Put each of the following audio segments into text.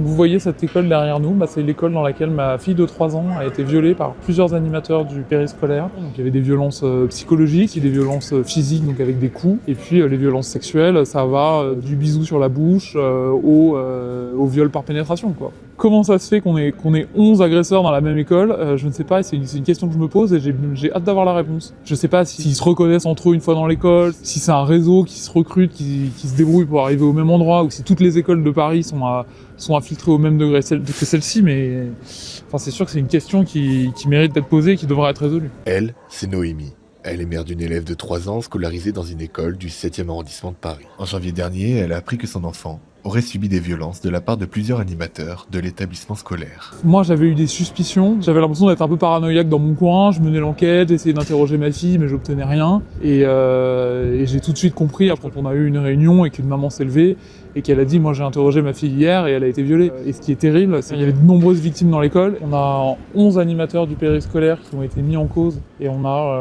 Vous voyez cette école derrière nous, c'est l'école dans laquelle ma fille de 3 ans a été violée par plusieurs animateurs du périscolaire. Donc il y avait des violences psychologiques et des violences physiques, donc avec des coups. Et puis les violences sexuelles, ça va du bisou sur la bouche au viol par pénétration, quoi. Comment ça se fait qu'on ait 11 agresseurs dans la même école? Je ne sais pas, c'est une question que je me pose et j'ai hâte d'avoir la réponse. Je ne sais pas s'ils se reconnaissent entre eux une fois dans l'école, si c'est un réseau qui se recrute, qui se débrouille pour arriver au même endroit, ou si toutes les écoles de Paris sont infiltrées au même degré que celle-ci, mais enfin, c'est sûr que c'est une question qui mérite d'être posée et qui devra être résolue. Elle, c'est Noémie. Elle est mère d'une élève de 3 ans scolarisée dans une école du 7e arrondissement de Paris. En janvier dernier, elle a appris que son enfant aurait subi des violences de la part de plusieurs animateurs de l'établissement scolaire. Moi, j'avais eu des suspicions, j'avais l'impression d'être un peu paranoïaque dans mon coin, je menais l'enquête, j'essayais d'interroger ma fille, mais j'obtenais rien. Et j'ai tout de suite compris, quand on a eu une réunion et qu'une maman s'est levée, et qu'elle a dit « moi j'ai interrogé ma fille hier et elle a été violée ». Et ce qui est terrible, c'est qu'il y avait de nombreuses victimes dans l'école. On a 11 animateurs du périscolaire qui ont été mis en cause, et on a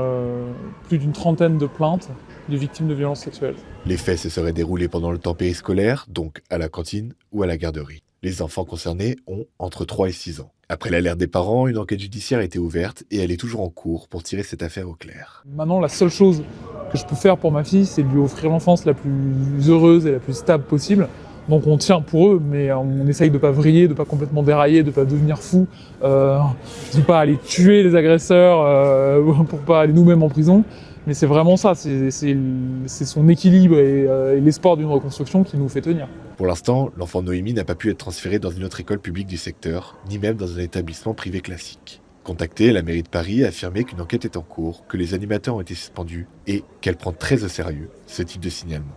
plus d'une trentaine de plaintes de victimes de violences sexuelles. Les faits se seraient déroulés pendant le temps périscolaire, donc à la cantine ou à la garderie. Les enfants concernés ont entre 3 et 6 ans. Après l'alerte des parents, une enquête judiciaire a été ouverte et elle est toujours en cours pour tirer cette affaire au clair. Maintenant, la seule chose que je peux faire pour ma fille, c'est de lui offrir l'enfance la plus heureuse et la plus stable possible. Donc on tient pour eux, mais on essaye de pas vriller, de pas complètement dérailler, de pas devenir fou, de pas aller tuer les agresseurs pour pas aller nous-mêmes en prison. Mais c'est vraiment ça, c'est son équilibre et l'espoir d'une reconstruction qui nous fait tenir. Pour l'instant, l'enfant Noémie n'a pas pu être transféré dans une autre école publique du secteur, ni même dans un établissement privé classique. Contactée, la mairie de Paris a affirmé qu'une enquête est en cours, que les animateurs ont été suspendus et qu'elle prend très au sérieux ce type de signalement.